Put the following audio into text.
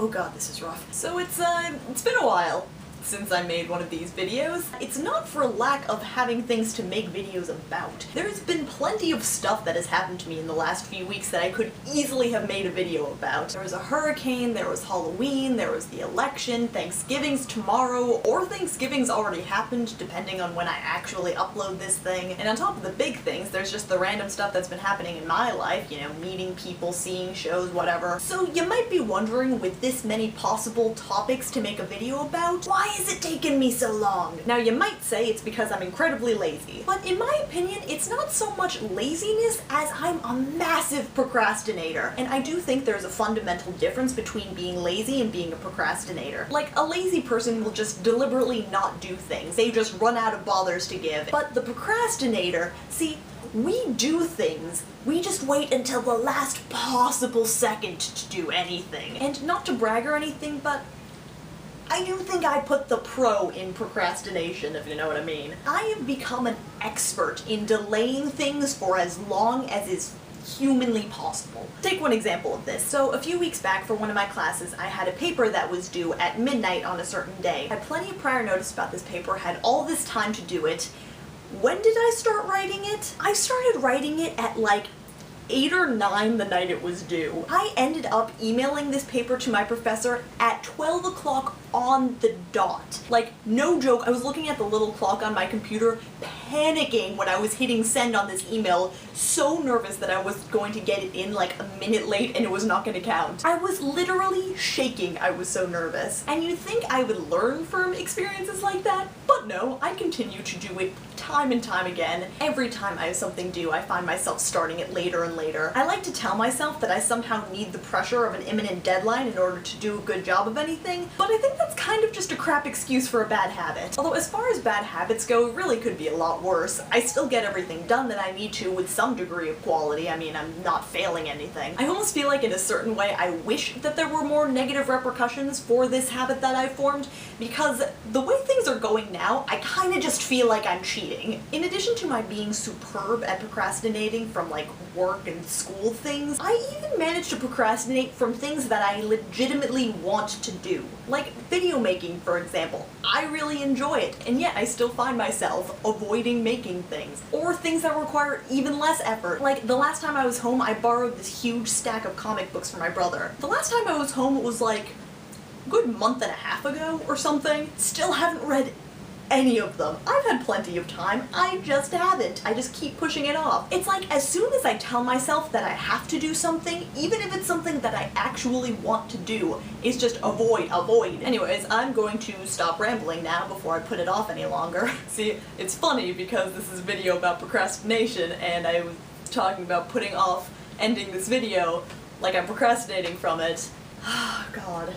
Oh god, this is rough. So it's been a while since I made one of these videos. It's not for lack of having things to make videos about. There's been plenty of stuff that has happened to me in the last few weeks that I could easily have made a video about. There was a hurricane, there was Halloween, there was the election, Thanksgiving's tomorrow, or Thanksgiving's already happened, depending on when I actually upload this thing. And on top of the big things, there's just the random stuff that's been happening in my life, you know, meeting people, seeing shows, whatever. So you might be wondering, with this many possible topics to make a video about, why is it taking me so long? Now you might say it's because I'm incredibly lazy, but in my opinion it's not so much laziness as I'm a massive procrastinator. And I do think there's a fundamental difference between being lazy and being a procrastinator. Like, a lazy person will just deliberately not do things. They just run out of bothers to give. But the procrastinator, see, we do things, we just wait until the last possible second to do anything. And not to brag or anything, but I do think I put the pro in procrastination, if you know what I mean. I have become an expert in delaying things for as long as is humanly possible. Take one example of this. So a few weeks back for one of my classes, I had a paper that was due at midnight on a certain day. I had plenty of prior notice about this paper, had all this time to do it. When did I start writing it? I started writing it at like 8 or 9 the night it was due. I ended up emailing this paper to my professor at 12 o'clock on the dot. Like, no joke, I was looking at the little clock on my computer, panicking when I was hitting send on this email, so nervous that I was going to get it in like a minute late and it was not going to count. I was literally shaking, I was so nervous. And you'd think I would learn from experiences like that, but no, I continue to do it time and time again. Every time I have something due, I find myself starting it later and later. I like to tell myself that I somehow need the pressure of an imminent deadline in order to do a good job of anything, but I think that's kind of just a crap excuse for a bad habit. Although as far as bad habits go, it really could be a lot worse. I still get everything done that I need to with some degree of quality. I mean, I'm not failing anything. I almost feel like in a certain way I wish that there were more negative repercussions for this habit that I formed, because the way things are going now, I kinda just feel like I'm cheating. In addition to my being superb at procrastinating from like work and school things, I even managed to procrastinate from things that I legitimately want to do. Like video making, for example. I really enjoy it, and yet I still find myself avoiding making things. Or things that require even less effort. Like, the last time I was home, I borrowed this huge stack of comic books from my brother. The last time I was home, it was like a good month and a half ago or something. Still haven't read any of them. I've had plenty of time, I just haven't. I just keep pushing it off. It's like, as soon as I tell myself that I have to do something, even if it's something that I actually want to do, it's just avoid, avoid. Anyways, I'm going to stop rambling now before I put it off any longer. See, it's funny because this is a video about procrastination and I was talking about putting off ending this video like I'm procrastinating from it. Oh god.